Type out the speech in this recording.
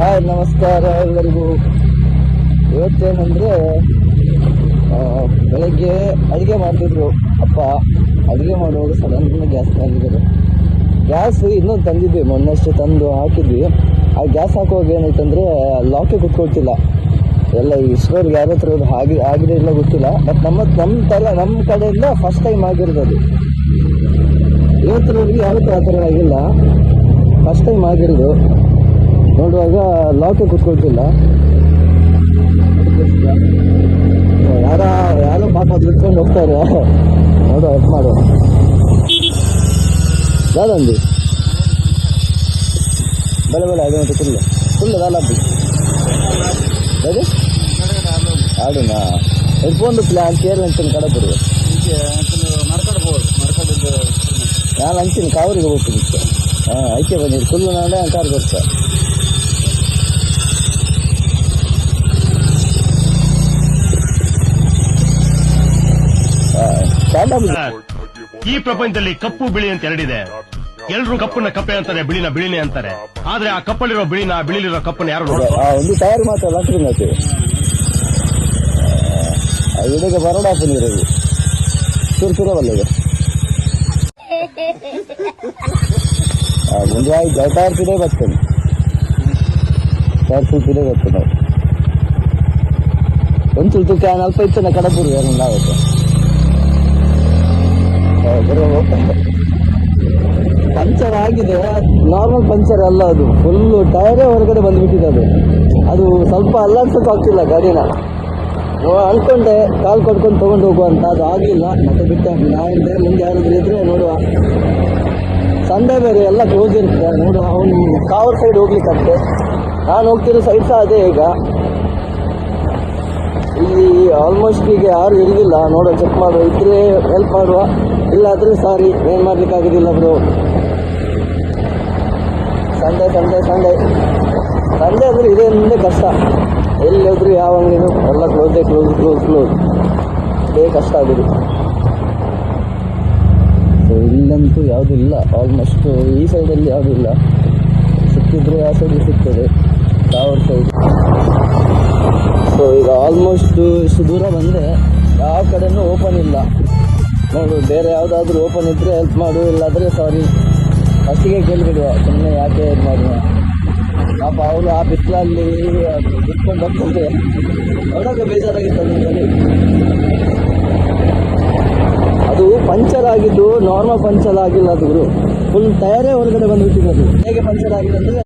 Hi, ನಮಸ್ಕಾರ ಎಲ್ಲರಿಗೂ. ಇವತ್ತೇನಂದ್ರೆ ಬೆಳಗ್ಗೆ ಅಡುಗೆ ಮಾಡ್ತಿದ್ರು ಅಪ್ಪ. ಅಡುಗೆ ಮಾಡುವಾಗ ಸಡನ್ ಗ್ಯಾಸ್ ತಂದಿದ್ದಾರೆ. ಗ್ಯಾಸ್ ಇನ್ನೊಂದು ತಂದಿದ್ವಿ, ಮೊನ್ನೆಷ್ಟು ತಂದು ಹಾಕಿದ್ವಿ. ಆ ಗ್ಯಾಸ್ ಹಾಕುವಾಗ ಏನಾಯ್ತಂದ್ರೆ ಲಾಕೆ ಕುತ್ಕೊಳ್ತಿಲ್ಲ. ಎಲ್ಲ ಇಷ್ಟರವ್ರಿಗೆ ಯಾರ ಹತ್ರ ಆಗಿದೆ ಇಲ್ಲ ಗೊತ್ತಿಲ್ಲ. ಬಟ್ ನಮ್ಮ ಕಡೆಯಿಂದ ಫಸ್ಟ್ ಟೈಮ್ ಆಗಿರೋದು ಅದು. ಇವತ್ತಿನವ್ರಿಗೆ ಯಾವತ್ತೂ ಆ ಥರ ಆಗಿಲ್ಲ, ಫಸ್ಟ್ ಟೈಮ್ ಆಗಿರೋದು. ನೋಡುವಾಗ ಲಾಕೆ ಕುತ್ಕೊಳ್ತಿಲ್ಲ. ಯಾರೋ ಪಾಪ ಬಿಟ್ಕೊಂಡು ಹೋಗ್ತಾರೆ. ನೋಡು, ಹೆಲ್ಪ್ ಮಾಡು. ಯಾರಂದು ಬೆಳೆ ಅದು ಅಂತ ಫುಲ್ ದಾಲಬ್ಬಿ ಅದೇ ಆಡುನಾ ಫೋನ್ ಪ್ಲಾನ್ ಕೇರ್ ಅಂತೀನಿ ಕಡಪುರು ನಾನು ಅಂತೀನಿ ಕಾವರಿಗೆ ಹೋಗ್ತೀನಿ. ಹಾಂ, ಐಕೆ ಬಂದಿರಿ ಫುಲ್ಲು ನಾಳೆ ಕಾರ್ ಬರ್ತಾ. ಈ ಪ್ರಪಂಚದಲ್ಲಿ ಕಪ್ಪು ಬಿಳಿ ಅಂತ ಎರಡಿದೆ. ಎಲ್ರು ಕಪ್ಪನ್ನ ಕಪ್ಪೆ ಅಂತಾರೆ, ಬಿಳಿನ ಬಿಳಿನೇ ಅಂತಾರೆ. ಆದ್ರೆ ಆ ಕಪ್ಪಲ್ಲಿರೋ ಬಿಳಿನ, ಬಿಳಿಲಿರೋ ಕಪ್ಪನ್ನ ಯಾರು ನೋಡ್ತಾರೆ? ಒಂದು ತಯಾರು ಮಾತ್ರ ಲಕ್ಷ್ಮಿ ಆಗ್ತದೆ. ಇದಕ್ಕೆ ಬರೋಡ ನೀರಿಗೆ ಸುರ್ಸುರವಲ್ಲ ಮುಂದೆ ಟೈರ್ ಪಿಡೇ ಬರ್ತೇನೆ. ಟೈರ್ ಫುಲ್ ಪಿಡೇ ಬರ್ತೇನೆ. ಒಂದು ತುಳ್ತು ಕ್ಯಾನ್ ಅಲ್ಪ ಇತ್ತನ ಕಡಪುರು ಯಾರು ಆಗುತ್ತೆ. ಪಂಚರ್ ಆಗಿದೆ, ನಾರ್ಮಲ್ ಪಂಚರ್ ಅಲ್ಲ ಅದು. ಫುಲ್ಲು ಟೈರೇ ಹೊರಗಡೆ ಬಂದ್ಬಿಟ್ಟಿದೆ. ಅದು ಸ್ವಲ್ಪ ಅಲ್ಲಾಡ್ಸೋಕೆ ಆಗ್ತಿಲ್ಲ ಗಾಡಿನ. ಅನ್ಕೊಂಡೆ ಕಾಲು ಕೊಡ್ಕೊಂಡು ತೊಗೊಂಡು ಹೋಗುವಂತ, ಅದು ಆಗಲಿಲ್ಲ. ಮತ್ತೆ ಬಿಟ್ಟೆ. ನಾವಿಂದೆ ಮುಂದೆ ಯಾರಾದ್ರೂ ಇದ್ರೆ ನೋಡುವ. ಸಂಡೇ ಬೇರೆ ಎಲ್ಲ ಕ್ಲೋಸ್ ಇರುತ್ತೆ. ನೋಡುವ, ಅವನು ಕಾವರ್ ಸೈಡ್ ಹೋಗ್ಲಿಕ್ಕಂತೆ. ನಾನು ಹೋಗ್ತಿರೋ ಸೈಡ್ ಸಹ ಅದೇ. ಈಗ ಇಲ್ಲಿ ಆಲ್ಮೋಸ್ಟ್ ಈಗ ಯಾರು ಇರಲಿಲ್ಲ. ನೋಡುವ, ಚೆಕ್ ಮಾಡುವ. ಇದ್ರೆ ಹೆಲ್ಪ್ ಮಾಡುವ, ಇಲ್ಲಾದರೆ ಸಾರಿ, ಏನು ಮಾಡ್ಲಿಕ್ಕಾಗೋದಿಲ್ಲ ಬ್ರೋ. ಸಂಡೇ ಅಂದರೆ ಇದೇ ಮುಂದೆ ಕಷ್ಟ. ಎಲ್ಲಿ ಹೋದ್ರು ಯಾವ ಅಂಗಡಿನೂ ಎಲ್ಲ ಕ್ಲೋಸ್ ಇದೇ ಕಷ್ಟ ಆಗೋದು. ಸೊ ಇಲ್ಲಂತೂ ಯಾವುದೂ ಇಲ್ಲ. ಆಲ್ಮೋಸ್ಟ್ ಈ ಸೈಡಲ್ಲಿ ಯಾವುದೂ ಇಲ್ಲ. ಸಿಕ್ಕಿದ್ರೆ ಆ ಸೈಡ್ ಸಿಗ್ತದೆ, ಟವರ್ ಸೈಡ್. ಸೊ ಈಗ ಆಲ್ಮೋಸ್ಟ್ ಇಷ್ಟು ದೂರ ಬಂದರೆ ಯಾವ ಕಡೆನೂ ಓಪನ್ ಇಲ್ಲ. ನೋಡು, ಬೇರೆ ಯಾವುದಾದ್ರೂ ಓಪನ್ ಇದ್ದರೆ ಹೆಲ್ಪ್ ಮಾಡು, ಇಲ್ಲಾದರೆ ಸಾರಿ. ಫಸ್ಟಿಗೆ ಕೇಳಿಬಿಡುವ, ಸುಮ್ಮನೆ ಯಾಕೆ ಇದು ಮಾಡುವ. ಪಾಪ ಅವರು ಆ ಬಿಸಿಲಲ್ಲಿ ಬಿಟ್ಕೊಂಡು ಹೋಗ್ತದೆ. ನೋಡೋಕೆ ಬೇಜಾರಾಗಿತ್ತು ನನಗೆ. ಅದು ಪಂಚರ್ ಆಗಿದ್ದು ನಾರ್ಮಲ್ ಪಂಚರ್ ಆಗಿಲ್ಲ. ಅದು ಫುಲ್ ಟಯರೇ ಹೊರಗಡೆ ಬಂದುಬಿಟ್ಟಿರೋದು. ಹೇಗೆ ಪಂಚರ್ ಆಗಿದೆ ಅಂದರೆ